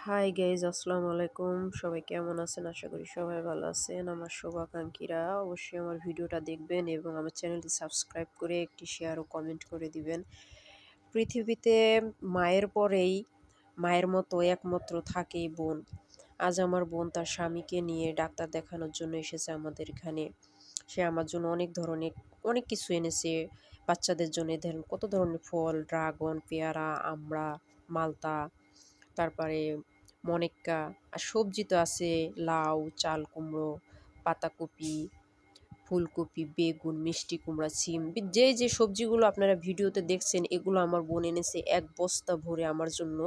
Hi guys, আসসালামু আলাইকুম। সবাই কেমন আছেন? আশা করি সবাই ভালো আছেন। আমার শুভাকাঙ্ক্ষীরা অবশ্যই আমার ভিডিওটা দেখবেন এবং আমার চ্যানেলটি সাবস্ক্রাইব করে একটি শেয়ার ও কমেন্ট করে দিবেন। পৃথিবীতে মায়ের পরেই মায়ের মতো একমাত্র থাকেই বোন। আজ আমার বোন তার স্বামীকে নিয়ে ডাক্তার দেখানোর জন্য এসেছে আমাদের এখানে। সে আমার জন্য অনেক কিছু এনেছে। বাচ্চাদের জন্য ধরেন কত ধরনের ফল, ড্রাগন, পেয়ারা, আমড়া, মালতা, তারপরে মনেক্কা, আর সবজি তো আছে লাউ, চাল কুমড়ো, পাতাকপি, ফুলকপি, বেগুন, মিষ্টি কুমড়া, সিম, যে সবজিগুলো আপনারা ভিডিওতে দেখছেন এগুলো আমার বোন এনেছে এক বস্তা ভরে আমার জন্য।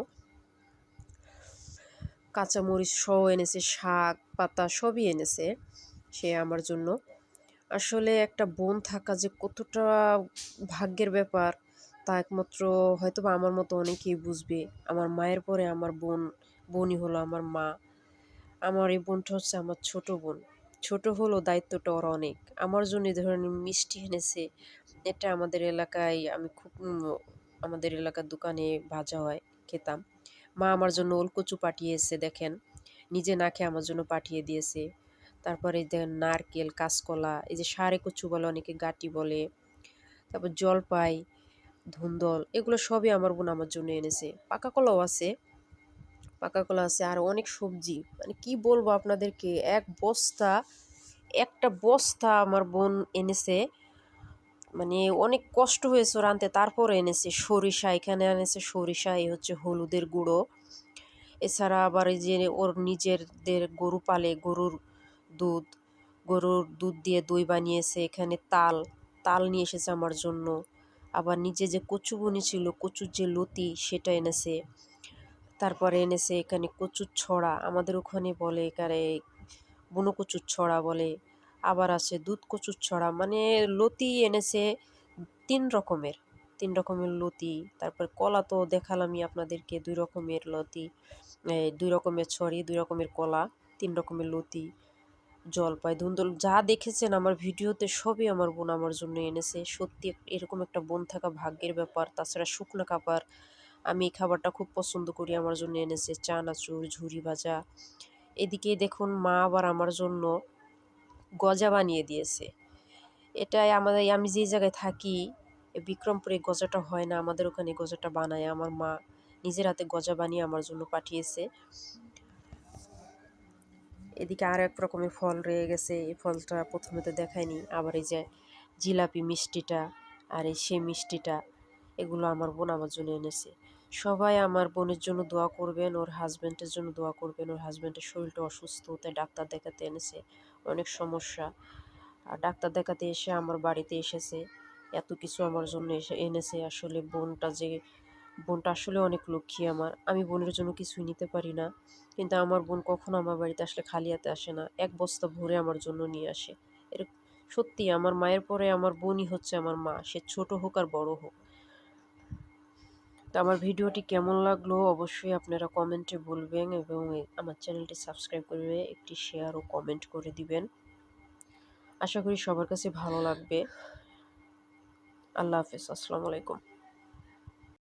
কাঁচামরিচ সহ এনেছে, শাক পাতা সবই এনেছে সে আমার জন্য। আসলে একটা বোন থাকা যে কতটা ভাগ্যের ব্যাপার তা একমাত্র হয়তোবা আমার মতো অনেকেই বুঝবে। আমার মায়ের পরে আমার বোনই হলো আমার মা। আমার এই বোনটা হচ্ছে আমার ছোট বোন। ছোট হলেও দায়িত্বটা ওর অনেক। আমার জন্য এ ধরনের মিষ্টি এনেছে। এটা আমাদের এলাকায় আমি খুব আমাদের এলাকার দোকানে ভাজা হয়, খেতাম। মা আমার জন্য ওলকচু পাঠিয়েছে দেখেন। নিজে না খেয়ে আমার জন্য পাঠিয়ে দিয়েছে। তারপরে দেখেন নারকেল, কাঁচকলা, এই যে ষাঁড়ে কচু বলে, অনেকে গাঁটি বলে। তারপর জলপাই, ধুন্দল, এগুলো সবই আমার বোন আমার জন্য এনেছে। পাকা কলাও আছে। পাকা কলা আছে আর অনেক সবজি, মানে কি বলবো আপনাদেরকে, একটা বস্তা আমার বোন এনেছে। মানে অনেক কষ্ট হয়েছে ওর আনতে, তারপরে এনেছে সরিষা, এখানে এনেছে সরিষা, এই হচ্ছে হলুদের গুঁড়ো। এছাড়া আবার এই যে ওর নিজেদের গরু পালে, দুধ গরুর দুধ দিয়ে দই বানিয়েছে। এখানে তাল নিয়ে এসেছে আমার জন্য। আবার নিজে যে কচু বুনেছিল, কচুর যে লতি সেটা এনেছে। তারপরে এনেছে এখানে কচুর ছড়া, আমাদের ওখানে বলে এখানে বুনো কচুর ছড়া বলে। আবার আছে দুধ কচুর ছড়া, মানে লতি এনেছে ৩ রকমের, ৩ রকমের লতি। তারপর কলা তো দেখালামই আপনাদেরকে, ২ রকমের লতি, ২ রকমের ছড়ি, ২ রকমের কলা, ৩ রকমের লতি, জলপাই, ধুন্দুল, যা দেখেছেন আমার ভিডিওতে সবই আমার বোন আমার জন্য এনেছে। সত্যি এরকম একটা বোন থাকা ভাগ্যের ব্যাপার। তাছাড়া শুকনো খাবার, আমি এই খাবারটা খুব পছন্দ করি, আমার জন্য এনেছে চানাচুর, ঝুরি ভাজা। এদিকে দেখুন মা আবার আমার জন্য গজা বানিয়ে দিয়েছে। এটাই আমি যে জায়গায় থাকি, বিক্রমপুরে গজাটা হয় না, আমাদের ওখানে গজাটা বানায় আমার মা। নিজের হাতে গজা বানিয়ে আমার জন্য পাঠিয়েছে। এদিকে আর এক রকমের ফল রয়ে গেছে, এই ফলটা প্রথমে তো দেখায়নি। আবার এই যে জিলাপি মিষ্টিটা আর এই সে মিষ্টিটা, এগুলো আমার বোন আমার জন্য এনেছে। সবাই আমার বোনের জন্য দোয়া করবেন, ওর হাজব্যান্ডের জন্য দোয়া করবেন। ওর হাজব্যান্ডের শরীরটা অসুস্থ, তাই ডাক্তার দেখাতে এনেছে, অনেক সমস্যা। আর ডাক্তার দেখাতে এসে আমার বাড়িতে এসেছে, এত কিছু আমার জন্য এনেছে। আসলে বোনটা আসলে অনেক লক্ষ্মী আমার। আমি বোনের জন্য কিছুই নিতে পারি না, কিন্তু আমার বোন কখনো আমার বাড়িতে আসলে খালি হাতে আসে না, এক বস্তা ভরে আমার জন্য নিয়ে আসে। এর সত্যি আমার মায়ের পরে আমার বোনই হচ্ছে আমার মা, সে ছোট হোক আর বড় হোক। তো আমার ভিডিওটি কেমন লাগলো অবশ্যই আপনারা কমেন্টে বলবেন এবং আমার চ্যানেলটি সাবস্ক্রাইব করে একটি শেয়ার ও কমেন্ট করে দিবেন। আশা করি সবার কাছে ভালো লাগবে। আল্লাহ হাফেজ, আসসালামু আলাইকুম।